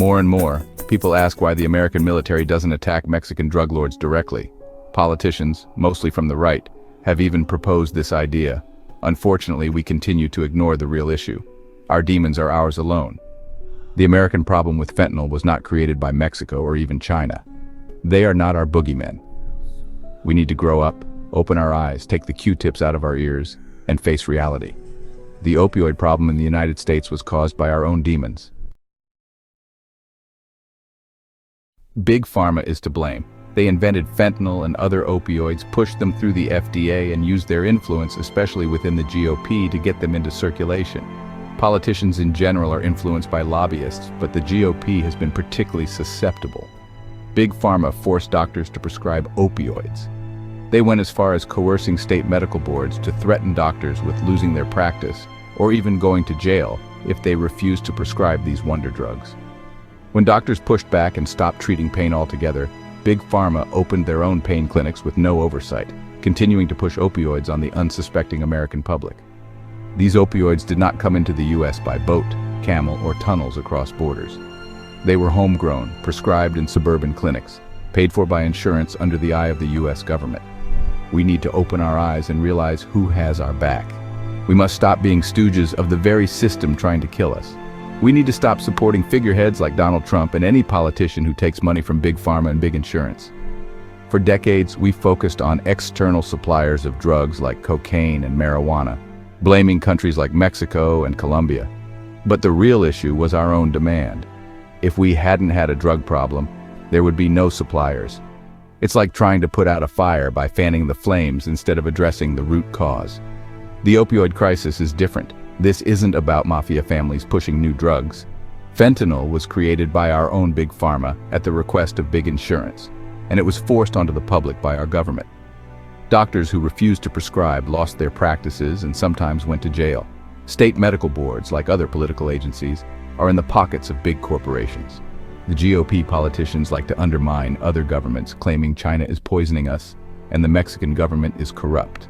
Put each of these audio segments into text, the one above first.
More and more, people ask why the American military doesn't attack Mexican drug lords directly. Politicians, mostly from the right, have even proposed this idea. Unfortunately, we continue to ignore the real issue. Our demons are ours alone. The American problem with fentanyl was not created by Mexico or even China. They are not our boogeymen. We need to grow up, open our eyes, take the Q-tips out of our ears, and face reality. The opioid problem in the United States was caused by our own demons. Big Pharma is to blame. They invented fentanyl and other opioids, pushed them through the FDA, and used their influence, especially within the GOP, to get them into circulation. Politicians in general are influenced by lobbyists, but the GOP has been particularly susceptible. Big Pharma forced doctors to prescribe opioids. They went as far as coercing state medical boards to threaten doctors with losing their practice, or even going to jail if they refused to prescribe these wonder drugs. When doctors pushed back and stopped treating pain altogether, Big Pharma opened their own pain clinics with no oversight, continuing to push opioids on the unsuspecting American public. These opioids did not come into the US by boat, camel, or tunnels across borders. They were homegrown, prescribed in suburban clinics, paid for by insurance under the eye of the US government. We need to open our eyes and realize who has our back. We must stop being stooges of the very system trying to kill us. We need to stop supporting figureheads like Donald Trump and any politician who takes money from Big Pharma and big insurance. For decades, we focused on external suppliers of drugs like cocaine and marijuana, blaming countries like Mexico and Colombia. But the real issue was our own demand. If we hadn't had a drug problem, there would be no suppliers. It's like trying to put out a fire by fanning the flames instead of addressing the root cause. The opioid crisis is different. This isn't about mafia families pushing new drugs. Fentanyl was created by our own Big Pharma at the request of big insurance, and it was forced onto the public by our government. Doctors who refused to prescribe lost their practices and sometimes went to jail. State medical boards, like other political agencies, are in the pockets of big corporations. The GOP politicians like to undermine other governments, claiming China is poisoning us and the Mexican government is corrupt.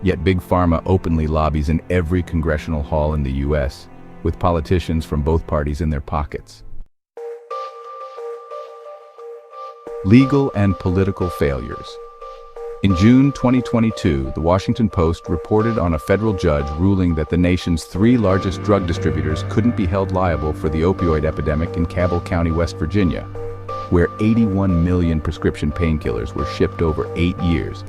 Yet Big Pharma openly lobbies in every congressional hall in the US, with politicians from both parties in their pockets. Legal and political failures. In June 2022, the Washington Post reported on a federal judge ruling that the nation's 3 largest drug distributors couldn't be held liable for the opioid epidemic in Cabell County, West Virginia, where 81 million prescription painkillers were shipped over 8 years,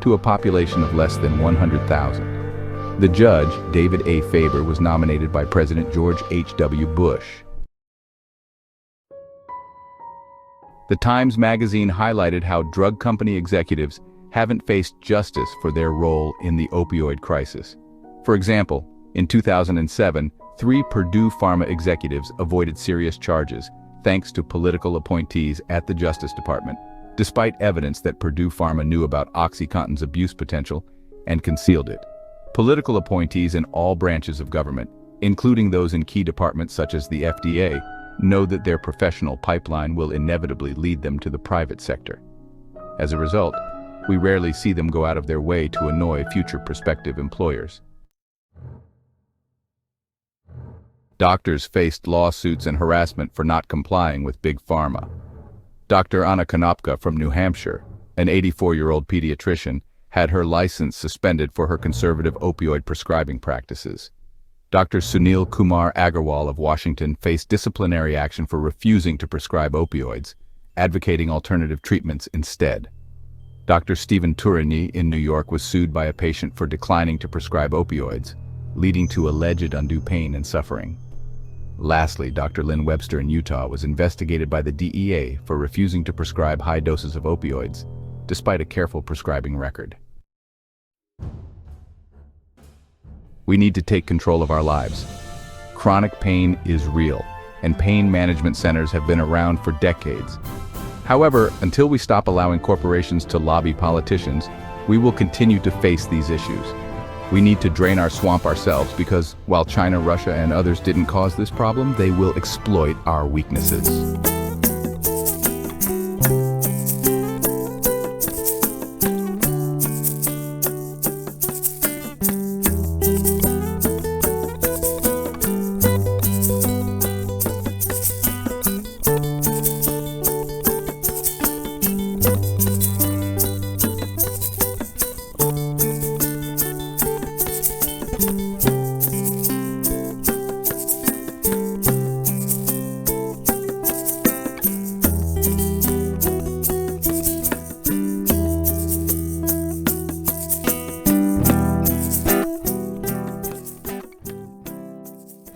to a population of less than 100,000. The judge, David A. Faber, was nominated by President George H.W. Bush. The Times magazine highlighted how drug company executives haven't faced justice for their role in the opioid crisis. For example, in 2007, 3 Purdue Pharma executives avoided serious charges thanks to political appointees at the Justice Department, despite evidence that Purdue Pharma knew about OxyContin's abuse potential and concealed it. Political appointees in all branches of government, including those in key departments such as the FDA, know that their professional pipeline will inevitably lead them to the private sector. As a result, we rarely see them go out of their way to annoy future prospective employers. Doctors faced lawsuits and harassment for not complying with Big Pharma. Dr. Anna Konopka from New Hampshire, an 84-year-old pediatrician, had her license suspended for her conservative opioid prescribing practices. Dr. Sunil Kumar Agarwal of Washington faced disciplinary action for refusing to prescribe opioids, advocating alternative treatments instead. Dr. Stephen Tourigny in New York was sued by a patient for declining to prescribe opioids, leading to alleged undue pain and suffering. Lastly, Dr. Lynn Webster in Utah was investigated by the DEA for refusing to prescribe high doses of opioids, despite a careful prescribing record. We need to take control of our lives. Chronic pain is real, and pain management centers have been around for decades. However, until we stop allowing corporations to lobby politicians, we will continue to face these issues. We need to drain our swamp ourselves because, while China, Russia, and others didn't cause this problem, they will exploit our weaknesses.